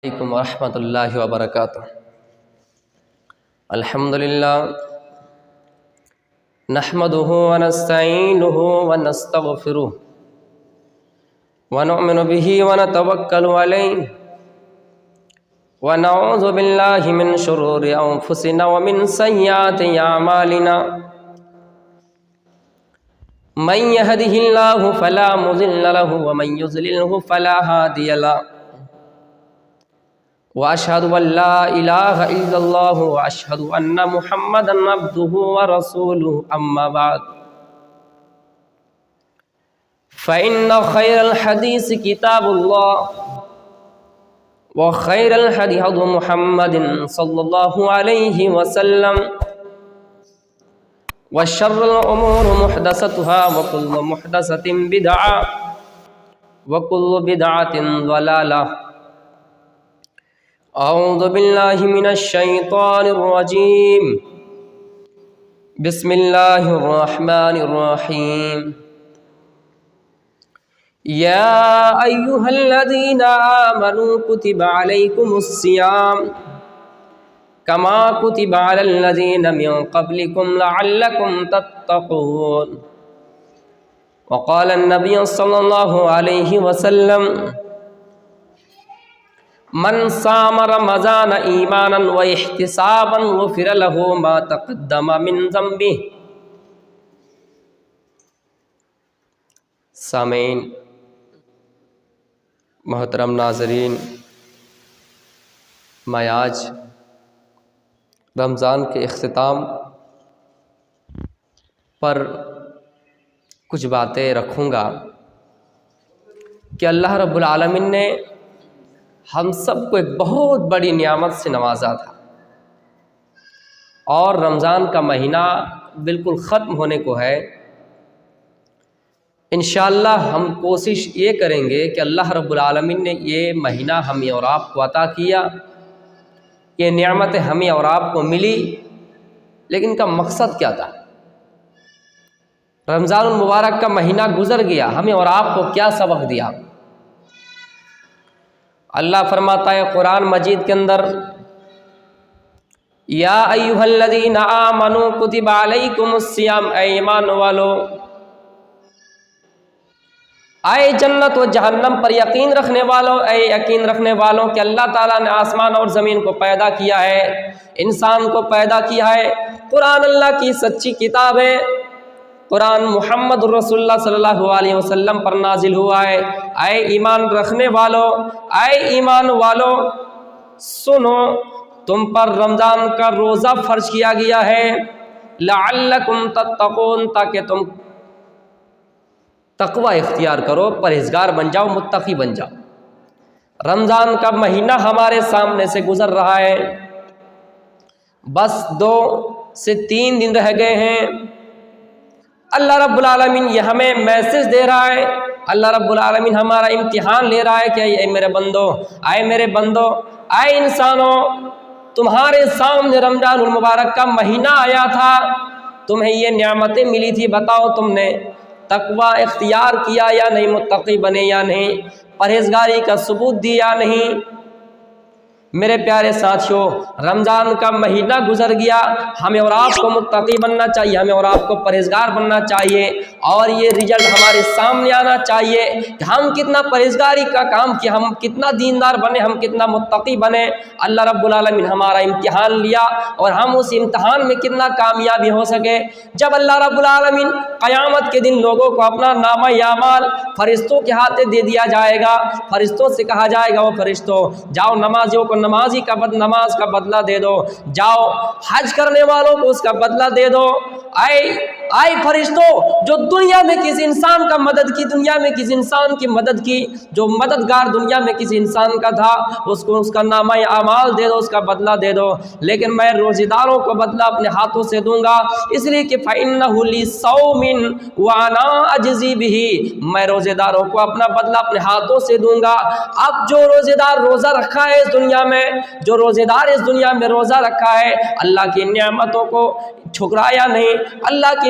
علیکم ورحمۃ اللہ وبرکاتہ۔ الحمدللہ نحمدہ ونستعینہ ونستغفرہ ونؤمن بہ ونتوکل علیہ ونعوذ باللہ من شرور انفسنا ومن سیئات اعمالنا من یہدہ اللہ فلا مضل لہ ومن یضللہ فلا ہادی لہ واشهد ان لا اله الا الله واشهد ان محمدا عبده ورسوله اما بعد فان خير الحديث كتاب الله وخير الهدي هدي محمد صلى الله عليه وسلم وشر الامور محدثاتها وكل محدثة بدعة وكل بدعة ضلالة۔ اعوذ باللہ من الشیطان الرجیم، بسم اللہ الرحمن الرحیم۔ یا ایہا الذین آمنوا کتب علیکم الصیام کما کتب علی الذین من قبلکم لعلکم تتقون۔ وقال النبی صلی اللہ علیہ وسلم من صام رمضان ایمانا و احتسابا غفر له ما تقدم من ذنبه۔ سامعین، محترم ناظرین، میں آج رمضان کے اختتام پر کچھ باتیں رکھوں گا کہ اللہ رب العالمین نے ہم سب کو ایک بہت بڑی نعمت سے نوازا تھا، اور رمضان کا مہینہ بالکل ختم ہونے کو ہے۔ انشاءاللہ ہم کوشش یہ کریں گے کہ اللہ رب العالمین نے یہ مہینہ ہمیں اور آپ کو عطا کیا، یہ نعمتیں ہمیں اور آپ کو ملی، لیکن ان کا مقصد کیا تھا؟ رمضان المبارک کا مہینہ گزر گیا، ہمیں اور آپ کو کیا سبق دیا؟ اللہ فرماتا ہے قرآن مجید کے اندر، یا ایھا الذین آمنوا کتب علیکم الصیام، اے ایمان والو، اے جنت و جہنم پر یقین رکھنے والوں، اے یقین رکھنے والوں کہ اللہ تعالیٰ نے آسمان اور زمین کو پیدا کیا ہے، انسان کو پیدا کیا ہے۔ قرآن اللہ کی سچی کتاب ہے، قرآن محمد رسول اللہ صلی اللہ علیہ وسلم پر نازل ہوا ہے۔ اے ایمان رکھنے والو، اے ایمان والو، سنو، تم پر رمضان کا روزہ فرض کیا گیا ہے، لعلکم تتقون، تاکہ تم تقوی اختیار کرو، پرہیزگار بن جاؤ، متقی بن جاؤ۔ رمضان کا مہینہ ہمارے سامنے سے گزر رہا ہے، بس 2 سے 3 دن رہ گئے ہیں۔ اللہ رب العالمین یہ ہمیں میسج دے رہا ہے، اللہ رب العالمین ہمارا امتحان لے رہا ہے کہ اے میرے بندو، اے میرے بندو، اے انسانوں، تمہارے سامنے رمضان المبارک کا مہینہ آیا تھا، تمہیں یہ نعمتیں ملی تھی، بتاؤ تم نے تقوی اختیار کیا یا نہیں، متقی بنے یا نہیں، پرہیزگاری کا ثبوت دی یا نہیں؟ میرے پیارے ساتھیوں، رمضان کا مہینہ گزر گیا، ہمیں اور آپ کو متقی بننا چاہیے، ہمیں اور آپ کو پرہیزگار بننا چاہیے، اور یہ رزلٹ ہمارے سامنے آنا چاہیے کہ ہم کتنا پرہیزگاری کا کام کیا، ہم کتنا دیندار بنے، ہم کتنا متقی بنے۔ اللہ رب العالمین ہمارا امتحان لیا، اور ہم اس امتحان میں کتنا کامیابی ہو سکے۔ جب اللہ رب العالمین قیامت کے دن لوگوں کو اپنا نامہ اعمال فرشتوں کے ہاتھ دے دیا جائے گا، فرشتوں سے کہا جائے گا، وہ فرشتوں جاؤ نمازیوں کو نماز کا بدلہ دے دو، جاؤ حج کرنے والوں کو اس کا بدلہ دے دو۔ آئے فرشتوں، جو دنیا میں کسی انسان کا مدد کی، دنیا میں کسی انسان کی مدد کی، جو مددگار دنیا میں کسی انسان کا تھا، اس کو اس کا نامہ اعمال دے دو، اس کا بدلہ دے دو، لیکن میں روزے داروں کو بدلہ اپنے ہاتھوں سے دوں گا، اس لیے کہ فَإِنَّهُ لِصَوْمٍ وَأَنَا أَجْزِي بِهِ، میں روزے داروں کو اپنا بدلہ اپنے ہاتھوں سے دوں گا۔ اب جو روزے دار روزہ رکھا ہے اس دنیا میں، جو روزے دار اس دنیا میں روزہ رکھا ہے، اللہ کی نعمتوں کو ٹھکرایا نہیں، اللہ کی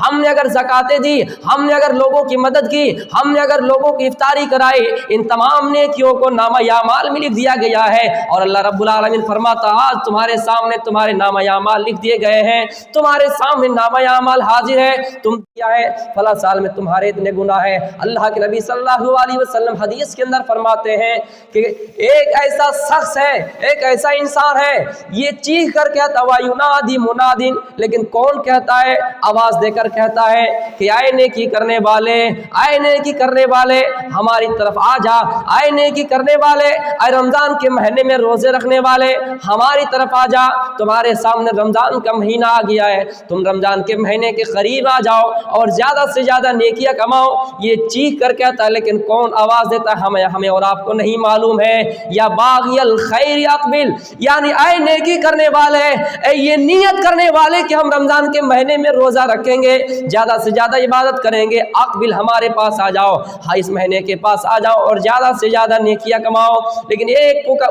ہم نے اگر زکاتیں دی، ہم نے اگر لوگوں کی مدد کی، ہم نے اگر لوگوں کی افطاری کرائی، ان تمام نیکیوں کو نامہ اعمال میں لکھ دیا گیا ہے۔ اور اللہ رب العالمین فرماتا آج تمہارے سامنے تمہارے نامہ اعمال لکھ دیے گئے ہیں، تمہارے سامنے نامہ اعمال حاضر ہے، تم کیا ہے فلاں سال میں تمہارے اتنے گناہ ہیں۔ اللہ کے نبی صلی اللہ علیہ وسلم حدیث کے اندر فرماتے ہیں کہ ایک ایسا شخص ہے، ایک ایسا انسان ہے، یہ چیخ کر کہتا ہوا ینادی منادن، لیکن کون کہتا ہے؟ آواز دے کر کہتا ہے کہ آئے نیکی کرنے والے، آئے نیکی کرنے والے ہماری طرف آ جا، آئے نیکی کرنے والے، آئے رمضان کے مہینے میں روزے رکھنے والے ہماری طرف آ جا، تمہارے سامنے رمضان کا مہینہ آ گیا ہے، تم رمضان کے مہینے کے قریب آ جاؤ اور زیادہ سے زیادہ نیکیاں کماؤ۔ یہ چیخ کر کہتا ہے، لیکن کون آواز دیتا ہے؟ ہمیں اور آپ کو نہیں معلوم ہے۔ یا باغی الخیر اقبل، یعنی اے نیکی کرنے والے، اے یہ نیت کرنے والے کہ ہم رمضان کے مہینے میں روزہ رکھیں گے، زیادہ سے زیادہ عبادت کریں گے، اقبل ہمارے پاس آ جاؤ، ہاں اس مہینے کے پاس آ جاؤ اور زیادہ سے زیادہ نیکیاں کماؤ۔ لیکن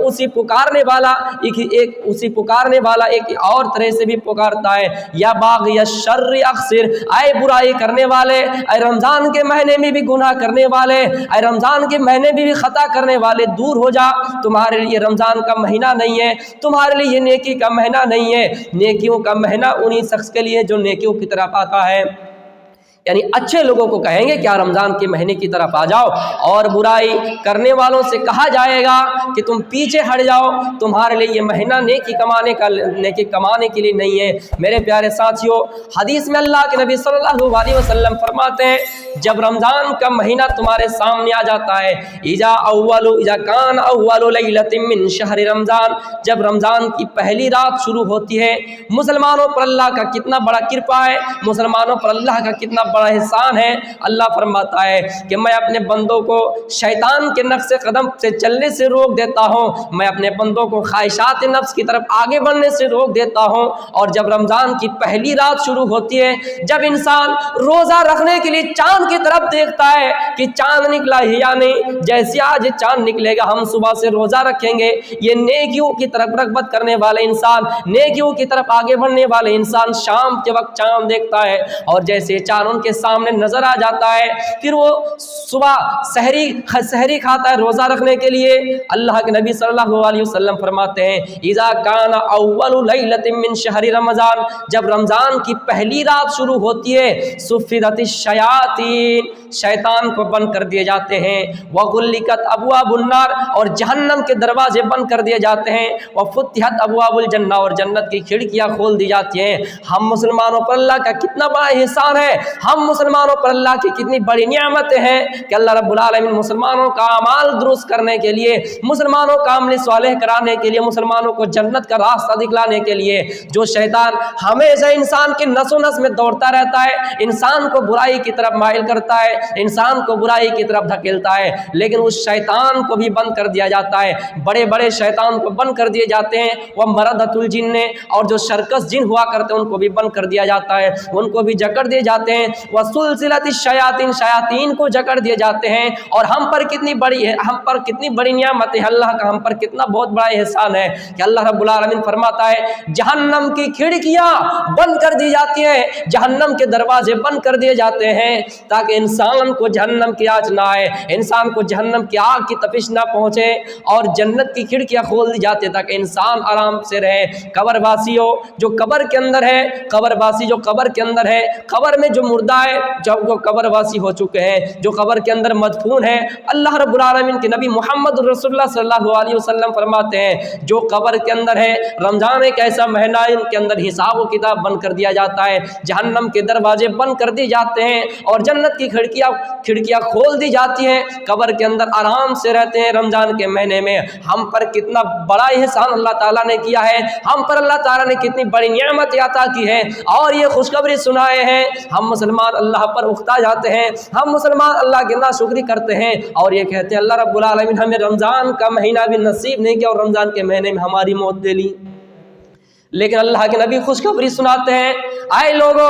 اسی پکارنے والا ایک اور طرح سے بھی پکارتا ہے، یا باغی الشر اقصر، اے برائی کرنے والے، اے رمضان کے مہینے میں بھی گناہ کرنے والے، اے رمضان کے مہینے میں بھی خطا کرنے والے، دور ہو جا، تمہارے لیے رمضان کا مہینہ نہیں ہے، تمہارے لیے یہ نیکی کا مہینہ نہیں ہے۔ نیکیوں کا مہینہ انہی شخص کے لیے جو نیکیوں کی طرف آتا ہے، یعنی اچھے لوگوں کو کہیں گے کیا رمضان کے مہینے کی طرف آ جاؤ، اور برائی کرنے والوں سے کہا جائے گا کہ تم پیچھے ہٹ جاؤ، تمہارے لیے یہ مہینہ نیکی کمانے کے لیے نہیں ہے۔ میرے پیارے ساتھیوں، حدیث میں اللہ کے نبی صلی اللہ علیہ وسلم فرماتے ہیں جب رمضان کا مہینہ تمہارے سامنے آ جاتا ہے، اذا کان اول لیلۃ من شہر رمضان، جب رمضان کی پہلی رات شروع ہوتی ہے، مسلمانوں پر اللہ کا کتنا بڑا کرپا ہے، مسلمانوں پر اللہ کا کتنا بڑا احسان ہے۔ اللہ فرماتا ہے کہ میں اپنے بندوں کو شیطان کے نقش قدم سے چلنے سے روک دیتا ہوں، میں اپنے بندوں کو خواہشات نفس کی طرف آگے بڑھنے سے روک دیتا ہوں۔ اور جب رمضان کی پہلی رات شروع ہوتی ہے، جب انسان روزہ رکھنے کے لیے چاند کی طرف دیکھتا ہے کہ چاند نکلا ہے یا نہیں، جیسے آج چاند نکلے گا ہم صبح سے روزہ رکھیں گے، یہ نیکیوں کی طرف رغبت کرنے والے انسان، نیکیوں کی طرف آگے بڑھنے والے انسان شام کے وقت چاند دیکھتا ہے، اور جیسے چاند ان کے سامنے نظر آ جاتا ہے، پھر وہ صبح سحری کھاتا ہے روزہ رکھنے کے لیے۔ اللہ کے نبی صلی اللہ علیہ وسلم فرماتے ہیں اذا کان اول لیلۃ من شہر رمضان، جب رمضان کی پہلی رات شروع ہوتی ہے، صفدت الشیاطین، شیطان کو بند کر دیے جاتے ہیں، وغلقت ابواب النار، اور جہنم کے دروازے بند کر دیے جاتے ہیں، وفتحت ابواب الجنہ، اور جنت کی کھڑکیاں کھول دی جاتی ہیں۔ ہم مسلمانوں پر اللہ کا کتنا بڑا احسان ہے، ہم مسلمانوں پر اللہ کی کتنی بڑی نعمتیں ہیں کہ اللہ رب العالمین مسلمانوں کا اعمال درست کرنے کے لیے، مسلمانوں کا عمل صالح کرانے کے لیے، مسلمانوں کو جنت کا راستہ دکھلانے کے لیے، جو شیطان ہمیشہ انسان کی نس و نس میں دوڑتا رہتا ہے، انسان کو برائی کی طرف مائل کرتا ہے، انسان کو برائی کی طرف دھکیلتا ہے، لیکن اس شیطان کو بھی بند کر دیا جاتا ہے، بڑے بڑے شیطان کو بند کر دیے جاتے ہیں، وہ مردۃ الجن، اور جو شرکس جن ہوا کرتے ہیں ان کو بھی بند کر دیا جاتا ہے، ان کو بھی جکڑ دیے جاتے ہیں، وسلسلۃ الشیاطین، شیاطین کو جکڑ دیے جاتے ہیں۔ اور ہم پر کتنی بڑی نعمت ہے، اللہ کا ہم پر کتنا بہت بڑا احسان ہے کہ اللہ رب العالمین فرماتا ہے جہنم کی کھڑکیاں بند کر دی جاتی ہیں، جہنم کے دروازے بند کر دیے جاتے ہیں، تاکہ انسان کو جہنم کی آنچ نہ آئے، انسان کو جہنم کی آگ کی تپش نہ پہنچے، اور جنت کی کھڑکیاں کھول دی جاتی ہیں تاکہ انسان آرام سے رہے۔ قبر واسیوں جو قبر کے اندر ہے، قبر واسی جو قبر کے اندر ہے، قبر میں جو مردہ ہے، جب وہ قبر واسی ہو چکے ہیں، جو قبر کے اندر مدفون ہے، اللہ رب العالمین کے نبی محمد رسول اللہ صلی اللہ علیہ وسلم فرماتے ہیں جو قبر کے اندر ہے، رمضان ایک ایسا مہینہ ہے ان کے اندر حساب و کتاب بند کر دیا جاتا ہے، جہنم کے دروازے بند کر دی جاتے ہیں، اور جنت کی کھڑکیاں کھول دی جاتی ہیں، قبر کے اندر آرام سے رہتے ہیں رمضان کے مہینے میں۔ ہم پر کتنا بڑا احسان اللہ تعالیٰ نے کیا ہے، ہم پر اللہ تعالیٰ نے کتنی بڑی نعمت عطا کی ہے، اور یہ خوشخبری سنائے ہیں۔ ہم مسلمان اللہ پر اکتا جاتے ہیں، ہم مسلمان اللہ کی ناشکری کرتے ہیں، اور یہ کہتے ہیں اللہ رب العالمین ہمیں رمضان کا مہینہ بھی نصیب نہیں کیا، اور رمضان کے مہینے میں ہماری موت دے لی۔ لیکن اللہ کے نبی خوشخبری سناتے ہیں، اے لوگو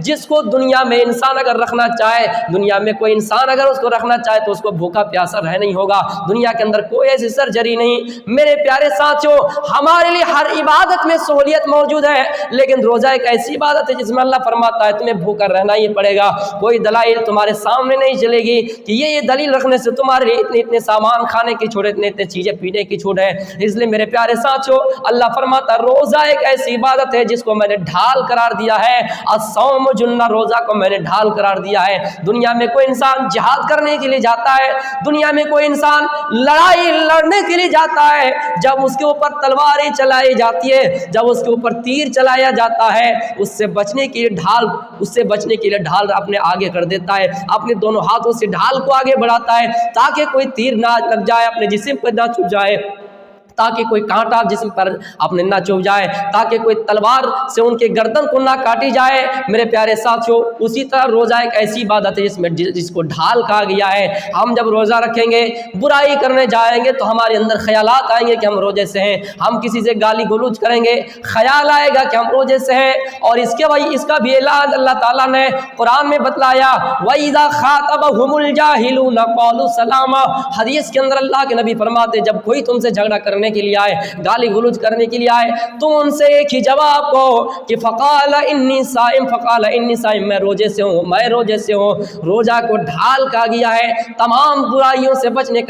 جس کو دنیا میں انسان اگر رکھنا چاہے، دنیا میں کوئی انسان اگر اس کو رکھنا چاہے تو اس کو بھوکا پیاسا رہ نہیں ہوگا، دنیا کے اندر کوئی ایسی سرجری نہیں۔ میرے پیارے ساتھیوں، ہمارے لیے ہر عبادت میں سہولیت موجود ہے، لیکن روزہ ایک ایسی عبادت ہے جس میں اللہ فرماتا ہے تمہیں بھوکا رہنا ہی پڑے گا۔ کوئی دلائل تمہارے سامنے نہیں چلے گی کہ یہ دلیل رکھنے سے تمہارے لیے اتنے سامان کھانے کی چھوٹ، اتنے چیزیں پینے کی چھوٹ ہے۔ اس لیے میرے پیارے ساتھیوں، اللہ فرماتا ہے روزہ ایک ایسی عبادت ہے جس کو میں نے ڈھال قرار دیا ہے، الصوم جنہ، روزہ کو میں نے ڈھال قرار دیا ہے۔ دنیا میں کوئی انسان جہاد کرنے کے لیے جاتا ہے، دنیا میں کوئی انسان لڑائی لڑنے کے لیے جاتا ہے، جب اس کے اوپر تلواریں چلائی جاتی ہے، جب اس کے اوپر تیر چلایا جاتا ہے، اس سے بچنے کے لیے ڈھال اپنے آگے کر دیتا ہے، اپنے دونوں ہاتھوں سے ڈھال کو آگے بڑھاتا ہے تاکہ کوئی تیر نہ لگ جائے، اپنے جسم پر نہ چھپ جائے، تاکہ کوئی کانٹا جسم پر اپنے نہ چبھ جائے، تاکہ کوئی تلوار سے ان کے گردن کو نہ کاٹی جائے۔ میرے پیارے ساتھیوں، اسی طرح روزہ ایک ایسی عبادت ہے جس کو ڈھال کہا گیا ہے۔ ہم جب روزہ رکھیں گے، برائی کرنے جائیں گے تو ہمارے اندر خیالات آئیں گے کہ ہم روزے سے ہیں، ہم کسی سے گالی گلوچ کریں گے، خیال آئے گا کہ ہم روزے سے ہیں، اور اس کا بھی اعلان اللہ تعالیٰ نے قرآن میں بتلایا، وَإِذَا خَاطَبَهُمُ الْجَاهِلُونَ قَالُوا سَلَامًا۔ حدیث کے اندر اللہ کے نبی فرماتے جب کوئی تم سے جھگڑا کرنے کے لیے آئے، گالی گلوچ کرنے کے لیے آئے، تو ان سے ایک ہی جواب کو کہ فقال انی صائم، میں روزے سے ہوں۔ روزہ کو ڈھال کہا گیا ہے، تمام برائیوں سے بچنے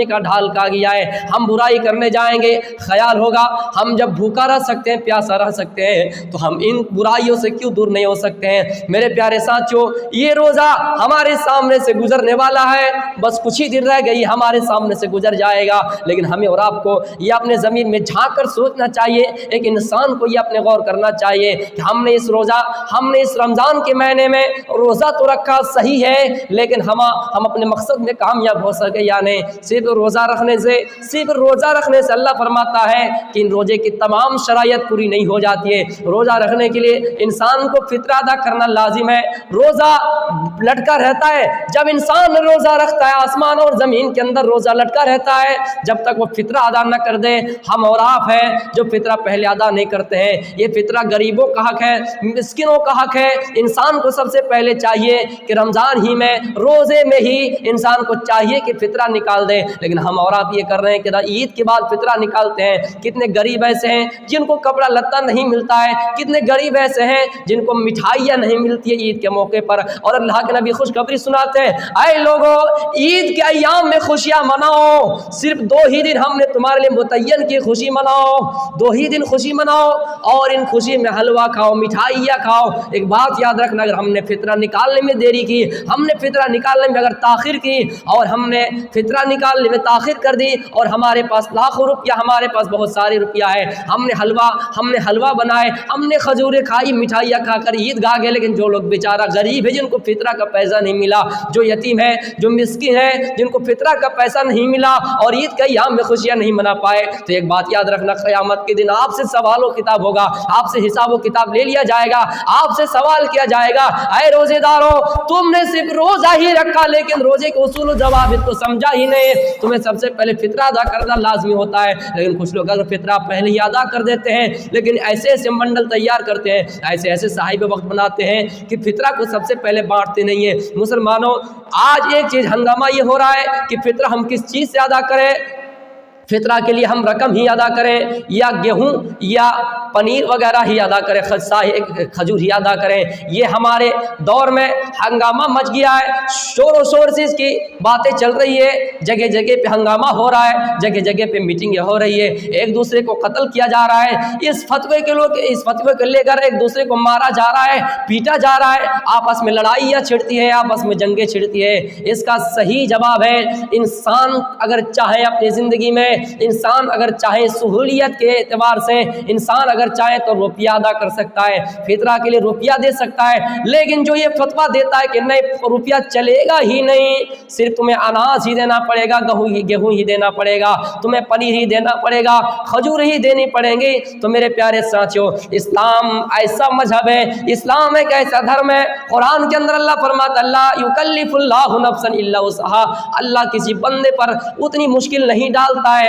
کا ڈھال کہا گیا ہے۔ ہم برائی کرنے جائیں گے، خیال ہوگا ہم جب بھوکا رہ سکتے ہیں، پیاسا رہ سکتے ہیں، تو ہم ان برائیوں سے کیوں دور نہیں ہو سکتے ہیں؟ میرے پیارے ساتھیوں، یہ روزہ ہمارے سامنے سے گزرنے والا ہے، بس کچھ ہی دن رہ گئی، ہمارے سامنے سے گزر جائے گا، لیکن ہمیں اور آپ کو یہ اپنے ضمیر میں جھانک کر سوچنا چاہیے، ایک انسان کو یہ اپنے غور کرنا چاہیے کہ ہم نے اس رمضان کے مہینے میں روزہ تو رکھا صحیح ہے، لیکن ہم اپنے مقصد میں کامیاب ہو سکے یا نہیں؟ صرف روزہ رکھنے سے اللہ فرماتا ہے کہ ان روزے کی تمام شرائط پوری نہیں ہو جاتی ہے۔ روزہ رکھنے کے لیے انسان کو فطرہ ادا کرنا لازم ہے۔ روزہ لٹکا رہتا ہے، جب انسان روزہ رکھتا ہے، آسمان اور زمین کے اندر روزہ لٹکا رہتا ہے، جب تک وہ فطرہ ادا نہ کر دے۔ ہم اور آپ ہیں جو فطرہ پہلے ادا نہیں کرتے ہیں۔ یہ فطرہ غریبوں کا حق ہے، مسکینوں کا حق ہے۔ انسان کو سب سے پہلے چاہیے کہ رمضان ہی میں، روزے میں ہی انسان کو چاہیے کہ فطرہ نکال دے، لیکن ہم اور آپ یہ کر رہے ہیں کہ عید کے بعد فطرہ نکالتے ہیں۔ کتنے غریب ایسے ہیں جن کو کپڑا لتا نہیں ملتا ہے، کتنے غریب ایسے ہیں جن کو مٹھائیاں نہیں ملتی ہے عید کے موقع پر، اور اللہ کے نبی خوشخبری سناتے ہیں، اے لوگو عید کے ایام میں خوشیاں مناؤ، صرف 2 ہی دن ہم نے تمہارے لیے متعین کی، خوشی مناؤ، 2 ہی دن خوشی مناؤ، اور ان خوشی میں حلوہ کھاؤ، مٹھائیاں کھاؤ۔ ایک بات یاد رکھنا، اگر ہم نے فطرہ نکالنے میں دیری کی، ہم نے فطرہ نکالنے میں اگر تاخیر کی، اور ہم نے فطرہ نکالنے میں تاخیر کر دی، اور ہمارے پاس لاکھوں روپیہ، ہمارے پاس بہت سارے روپیہ ہے، ہم نے حلوہ بنائے، ہم نے کھجوریں کھائی، مٹھائیاں کھا کر عید گاہ گئے، لیکن جو لوگ بیچارہ غریب ہے، جن کو فطرہ کا پیسہ نہیں ملا، جو یتیم ہے، جو مسکین ہے، جن کو فطرہ کا پیسہ نہیں ملا، اور عید کے ایام میں خوشیاں نہیں منا پائے، تو ایک بات یاد رکھنا، قیامت کے دن آپ سے سوال و کتاب ہوگا، آپ سے حساب و کتاب لے لیا جائے گا، آپ سے سوال کیا جائے گا، اے روزے دارو، تم نے صرف روزہ ہی رکھا، لیکن روزے کے اصول و ضوابط کو سمجھا ہی نہیں۔ تمہیں سب سے پہلے فطرہ ادا کرنا لازمی ہوتا ہے، لیکن کچھ لوگ اگر فطرہ پہلے ہی ادا کر دیتے ہیں، لیکن ایسے منڈل تیار کرتے ہیں، ایسے صاحب وقت بناتے ہیں کہ فطرہ کو سب سے پہلے بانٹتے نہیں ہیں۔ مسلمانوں، آج ایک چیز ہنگامہ یہ ہو رہا ہے کہ فطرہ ہم کس چیز سے ادا کریں؟ فطرہ کے لیے ہم رقم ہی ادا کریں، یا گیہوں یا پنیر وغیرہ ہی ادا کریں، کھجور ہی ادا کریں؟ یہ ہمارے دور میں ہنگامہ مچ گیا ہے، شور و شور سے اس کی باتیں چل رہی ہے، جگہ جگہ پہ ہنگامہ ہو رہا ہے، جگہ جگہ پہ میٹنگیں ہو رہی ہے، ایک دوسرے کو قتل کیا جا رہا ہے، اس فتوے کو لے کر ایک دوسرے کو مارا جا رہا ہے، پیٹا جا رہا ہے، آپس میں لڑائیاں چھڑتی ہیں، آپس میں جنگیں چھڑتی ہیں۔ اس کا صحیح جواب ہے، انسان اگر چاہے اپنی زندگی میں، انسان اگر چاہے سہولیت کے اعتبار سے، انسان اگر چاہے تو روپیہ ادا کر سکتا ہے، فطرہ کے لیے روپیہ دے سکتا ہے، لیکن جو یہ فتویٰ دیتا ہے کہ نہیں روپیہ چلے گا ہی نہیں، صرف تمہیں اناج ہی دینا پڑے گا، گیہوں ہی دینا پڑے گا، تمہیں پنیر ہی دینا پڑے گا، کھجور ہی دینی پڑیں گی، تو میرے پیارے ساتھیوں، اسلام ایسا مذہب ہے، اسلام ایک ایسا دھرم ہے، قرآن کے اندر اللہ فرماتا ہے لا یکلف اللہ نفسا الا وسعہا، اللہ کسی بندے پر اتنی مشکل نہیں ڈالتا ہے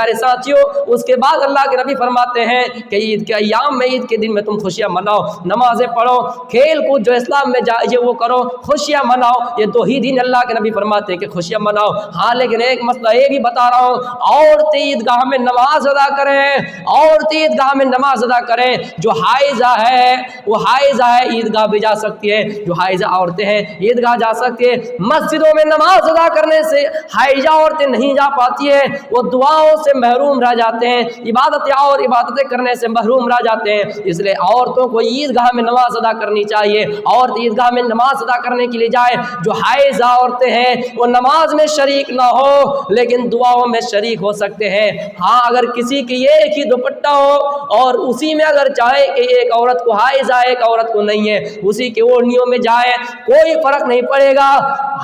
پیارے ساتھیوں اس کے بعد اللہ کے نبی فرماتے ہیں کہ عید کے ایام میں، عید کے دن میں تم خوشیاں مناؤ، نمازیں پڑھو، کھیل کود جو اسلام میں جائز وہ کرو، خوشیاں مناؤ۔ یہ دو ہی دن اللہ کے نبی فرماتے ہیں کہ خوشیاں مناؤ۔ ہاں لیکن ایک مسئلہ یہ بھی بتا رہا ہوں، عورتیں عیدگاہ میں نماز ادا کریں، عورتیں عیدگاہ میں نماز ادا کریں۔ جو حائضہ ہے وہ حائضہ ہے عیدگاہ بھی جا سکتی ہے، جو حائضہ عورتیں ہیں عیدگاہ جا سکتی ہے۔ مسجدوں میں نماز ادا کرنے سے حائضہ عورتیں نہیں جا پاتی ہیں، وہ دعاؤں سے محروم رہ جاتے ہیں، عبادتیں کرنے سے محروم رہ جاتے ہیں۔ اس لیے عورتوں کو عیدگاہ میں نماز ادا کرنی چاہیے، عورت عیدگاہ میں نماز ادا کرنے کے لیے جائے۔ جو حائضہ عورتیں ہیں وہ نماز میں شریک نہ ہو لیکن دعاؤں میں شریک ہو سکتے ہیں۔ ہاں اگر کسی کی ایک ہی دوپٹہ ہو اور اسی میں اگر چاہے کہ ایک عورت کو حائض ہے ایک عورت کو نہیں ہے، اسی کے اوڑھنیوں میں جائے کوئی فرق نہیں پڑے گا۔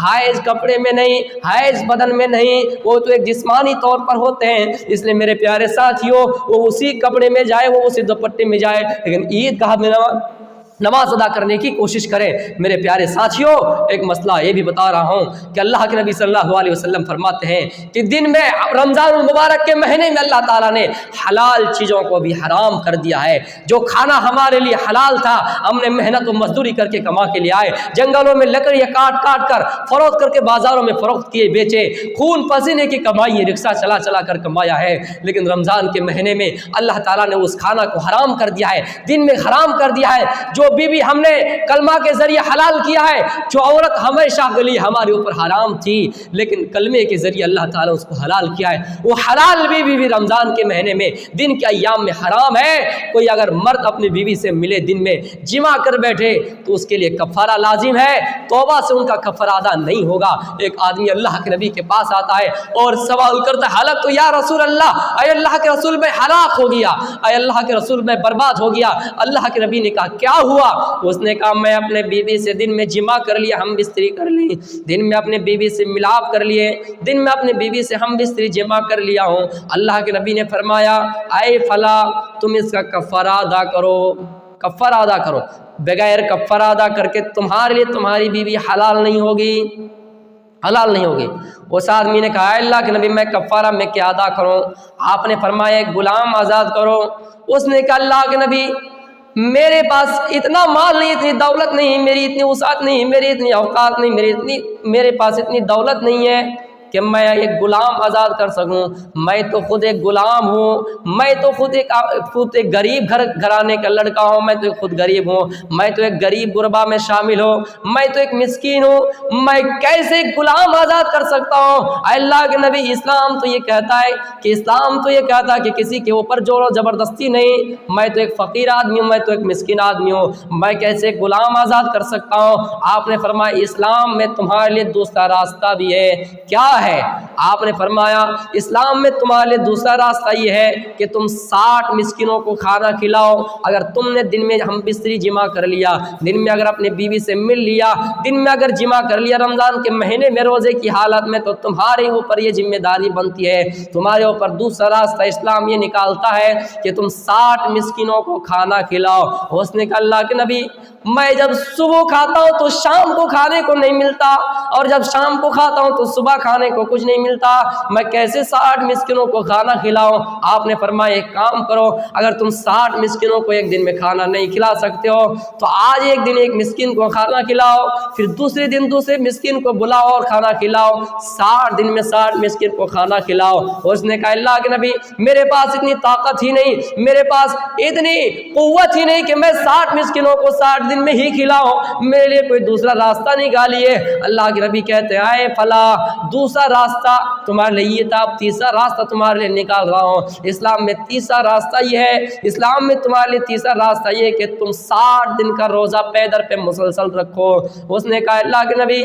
حائض کپڑے میں نہیں، حائض بدن میں نہیں، وہ تو ایک جسمانی طور پر ہوتے ہیں۔ اس لیے میرے پیارے ساتھیوں وہ اسی کپڑے میں جائے، وہ اسی دوپٹے میں جائے، لیکن عیدگاہ میں نماز ادا کرنے کی کوشش کریں۔ میرے پیارے ساتھیوں ایک مسئلہ یہ بھی بتا رہا ہوں کہ اللہ کے نبی صلی اللہ علیہ وسلم فرماتے ہیں کہ دن میں رمضان المبارک کے مہینے میں اللہ تعالیٰ نے حلال چیزوں کو بھی حرام کر دیا ہے۔ جو کھانا ہمارے لیے حلال تھا، ہم نے محنت و مزدوری کر کے کما کے لے آئے، جنگلوں میں لکڑیاں کاٹ کاٹ کر فروخت کر کے بازاروں میں فروخت کیے بیچے، خون پسینے کی کمائی رکشہ چلا چلا کر کمایا ہے، لیکن رمضان کے مہینے میں اللہ تعالیٰ نے اس کھانا کو حرام کر دیا ہے، دن میں حرام کر دیا ہے۔ جو بیوی ہم نے کلمہ کے ذریعے حلال کیا ہے، جو عورت ہمیشہ کے لیے ہمارے اوپر حرام تھی لیکن کلمے کے ذریعے اللہ تعالیٰ اس کو حلال کیا ہے، وہ حلال بیوی بھی رمضان کے مہینے میں دن کے ایام میں حرام ہے۔ کوئی اگر مرد اپنی بیوی سے ملے دن میں جمع کر بیٹھے تو اس کے لیے کفارہ لازم ہے، توبہ سے ان کا کفارہ ادا نہیں ہوگا۔ ایک آدمی اللہ کے نبی کے پاس آتا ہے اور سوال کرتا ہے حلق تو یا رسول اللہ، اے اللہ کے رسول میں ہلاک ہو گیا، اے اللہ کے رسول میں برباد ہو گیا۔ اللہ کے نبی نے کہا کیا ہوا؟ اس نے کہا میں اپنے بیوی سے دن میں جمع کر لیا، ہم بستری کر لی، دن میں اپنے بیوی سے ملاپ کر لیے، دن میں اپنے بیوی سے ہم بستری جمع کر لیا ہوں۔ اللہ کے نبی نے فرمایا اے فلا تم اس کا کفارہ ادا کرو، کفارہ ادا کرو، بغیر کفارہ ادا کر کے تمہارے لیے تمہاری بیوی حلال نہیں ہوگی، حلال نہیں ہوگی۔ اس آدمی نے کہا اللہ کے نبی میں کفارہ میں کیا ادا کروں؟ آپ نے فرمایا ایک غلام آزاد کرو۔ اس نے کہا اللہ کے نبی میرے پاس اتنا مال نہیں، اتنی دولت نہیں، میری اتنی وسعت نہیں، میری اتنی اوقات نہیں، میرے پاس اتنی دولت نہیں ہے کہ میں ایک غلام آزاد کر سکوں۔ میں تو خود ایک غلام ہوں، میں تو خود ایک غریب گھرانے کا لڑکا ہوں، میں تو خود غریب ہوں، میں تو ایک غریب غربا میں شامل ہوں، میں تو ایک مسکین ہوں، میں کیسے ایک غلام آزاد کر سکتا ہوں؟ اے اللہ کے نبی اسلام تو یہ کہتا ہے کہ کسی کے اوپر زور و زبردستی نہیں، میں تو ایک فقیر آدمی ہوں، میں تو ایک مسکین آدمی ہوں، میں کیسے ایک غلام آزاد کر سکتا ہوں؟ آپ نے فرمایا اسلام میں تمہارے لیے دوسرا راستہ بھی ہے۔ کیا ہے؟ آپ نے فرمایا اسلام میں تمہارے لیے دوسرا راستہ یہ ہے کہ تم 60 مسکینوں کو کھانا کھلاؤ۔ اگر تم نے دن میں ہم بستری جمع کر لیا، دن میں اگر اپنے بیوی سے مل لیا، دن میں اگر جمع کر لیا رمضان کے مہینے میں روزے کی حالت میں، تو تمہارے اوپر یہ ذمہ داری بنتی ہے، تمہارے اوپر دوسرا راستہ اسلام یہ نکالتا ہے کہ تم 60 مسکینوں کو کھانا کھلاؤ۔ اس نے کہا اللہ کے نبی میں جب صبح کھاتا ہوں تو شام کو کھانے کو نہیں ملتا، اور جب شام کو کھاتا ہوں تو صبح کھانے کو کچھ نہیں ملتا، میں کیسے 60 مسکینوں کو کھانا کھلاؤں؟ آپ نے فرمایا ایک کام کرو، اگر تم 60 مسکینوں کو ایک دن میں کھانا نہیں کھلا سکتے ہو تو آج ایک دن ایک مسکین کو کھانا کھلاؤ، پھر دوسرے دن دوسرے مسکین کو بلاؤ اور کھانا کھلاؤ، 60 دن میں 60 مسکین کو کھانا کھلاؤ۔ اس نے کہا اللہ کے نبی میرے پاس اتنی طاقت ہی نہیں، میرے پاس اتنی قوت ہی نہیں کہ میں 60 مسکینوں کو 60 دن میں ہی کھلاؤں، میرے لیے کوئی دوسرا راستہ نکالیے۔ اللہ کے نبی کہتے ہیں اے فلا دوسرا راستہ تمہارے لیے یہ تھا، تیسرا راستہ تمہارے لیے نکال رہا ہوں۔ اسلام میں تیسرا راستہ یہ ہے، اسلام میں تمہارے لیے تیسرا راستہ یہ ہے کہ تم 60 دن کا روزہ پیدر پہ مسلسل رکھو۔ اس نے کہا اللہ کے نبی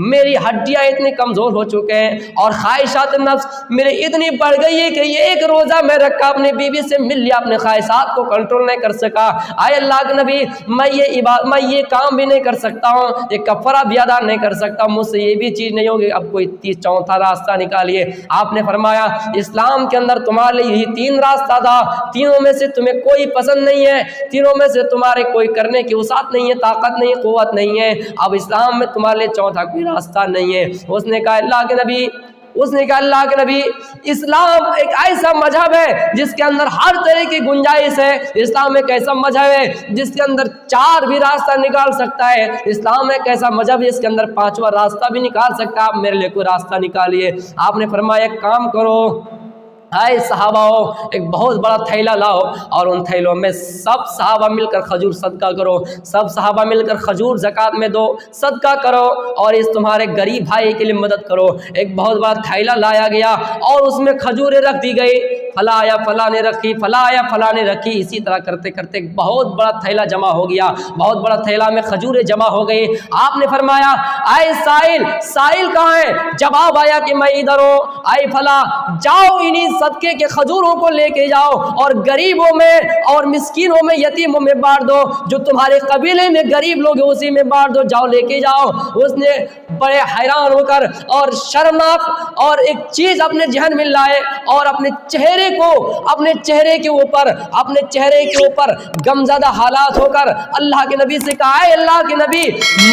میری ہڈیاں اتنی کمزور ہو چکے ہیں اور خواہشات نفس میرے اتنی بڑھ گئی ہے کہ یہ ایک روزہ میں رکھا اپنے بیوی سے مل لیا، اپنے خواہشات کو کنٹرول نہیں کر سکا۔ اے اللہ کے نبی میں یہ کام بھی نہیں کر سکتا ہوں، یہ کفارہ بھی ادا نہیں کر سکتا، مجھ سے یہ بھی چیز نہیں ہوگی، اب کوئی چوتھا راستہ نکالیے۔ آپ نے فرمایا اسلام کے اندر تمہارے لیے یہی 3 راستہ تھا، تینوں میں سے تمہیں کوئی پسند نہیں ہے، تینوں میں سے تمہارے کوئی کرنے کی وسعت نہیں ہے، طاقت نہیں ہے، قوت نہیں ہے، اب اسلام میں تمہارے لیے چوتھا کوئی راستہ نہیں ہے۔ اس نے کہا اللہ کے نبی اس نے کہا اللہ کے نبی اسلام ایک ایسا مذہب ہے جس کے اندر ہر طرح کی گنجائش ہے، اسلام ایک ایسا مذہب ہے جس کے اندر 4 بھی راستہ نکال سکتا ہے، اسلام ایک ایسا مذہب ہے جس کے اندر 5واں راستہ بھی نکال سکتا ہے، آپ میرے لیے کوئی راستہ نکالیے۔ آپ نے فرمایا ایک کام کرو، آئے صحابہ ہو ایک بہت بڑا تھیلا لاؤ اور ان تھیلوں میں سب صحابہ مل کر کھجور صدقہ کرو، سب صحابہ مل کر کھجور زکوٰۃ میں دو، صدقہ کرو اور اس تمہارے غریب بھائی کے لیے مدد کرو۔ ایک بہت بڑا تھیلا لایا گیا اور اس میں کھجوریں رکھ دی گئی، فلاں آیا فلاں نے رکھی، فلاں آیا فلاں نے رکھی، اسی طرح کرتے کرتے ایک بہت بڑا تھیلا جمع ہو گیا، بہت بڑا تھیلا میں کھجوریں جمع ہو گئی۔ آپ نے فرمایا اے سائل، سائل کہاں ہے؟ جواب آیا کہ میں ادھر ہوں۔ اے فلاں جاؤ انہی صدقے کے کھجوروں کو لے کے جاؤ اور غریبوں میں اور مسکینوں میں یتیموں میں بانٹ دو، جو تمہارے قبیلے میں غریب لوگ ہیں اسی میں بانٹ دو، جاؤ لے کے جاؤ۔ اس نے بڑے حیران ہو کر اور شرمناک اور ایک چیز اپنے ذہن میں لائے اور اپنے چہرے کے اوپر غمزدہ حالات ہو کر اللہ کے نبی سے کہا اے اللہ کے نبی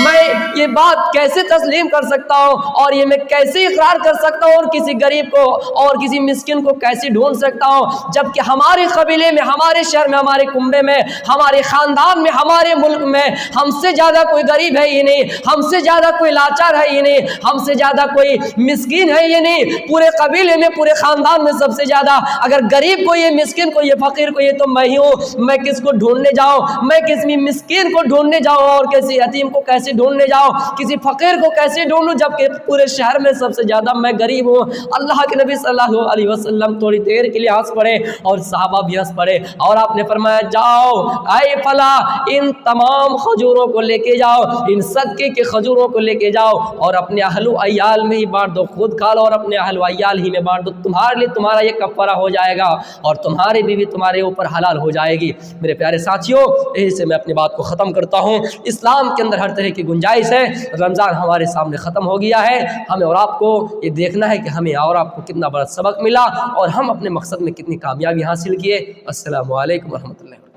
میں یہ بات کیسے تسلیم کر سکتا ہوں اور یہ میں کیسے اقرار کر سکتا ہوں اور کسی غریب کو اور کسی مسکین کو کیسے ڈھونڈ سکتا ہوں، جبکہ ہمارے قبیلے میں، ہمارے شہر میں، ہمارے کنبے میں، ہمارے خاندان میں، ہمارے ملک میں ہم سے زیادہ کوئی غریب ہے ہی نہیں، ہم سے زیادہ کوئی لاچار ہے ہی نہیں، ہم سے زیادہ کوئی مسکین ہے ہی نہیں، پورے قبیلے میں پورے خاندان میں سب سے زیادہ اگر غریب کو یہ مسکین کو یہ فقیر کو یہ تو میں ہی ہوں، میں کس کو ڈھونڈنے جاؤں، میں کسی مسکین کو ڈھونڈنے جاؤں اور کسی یتیم کو کیسے ڈھونڈنے جاؤں، کسی فقیر کو کیسے ڈھونڈوں جبکہ پورے شہر میں سب سے زیادہ میں غریب ہوں۔ اللہ کے نبی صلی اللہ علیہ وسلم تھوڑی دیر کے لیے ہنس پڑے اور صحابہ بھی ہنس پڑے اور آپ نے فرمایا جاؤ اے فلاں ان تمام کھجوروں کو لے کے جاؤ، ان صدقے کے کھجوروں کو لے کے جاؤ اور اپنے اہل و عیال میں ہی بانٹ دو، خود کھا لو اور اپنے اہل و عیال ہی میں بانٹ دو، تمہارے لیے تمہارا یہ کفارہ ہو جائے گا اور تمہاری بیوی تمہارے اوپر حلال ہو جائے گی۔ میرے پیارے ساتھیوں یہی سے میں اپنی بات کو ختم کرتا ہوں۔ اسلام کے اندر ہر طرح کی گنجائش ہے، رمضان ہمارے سامنے ختم ہو گیا ہے، ہمیں اور آپ کو یہ دیکھنا ہے کہ ہمیں اور آپ کو کتنا بڑا سبق ملا اور ہم اپنے مقصد میں کتنی کامیابی حاصل کیے۔ السلام علیکم ورحمۃ اللہ۔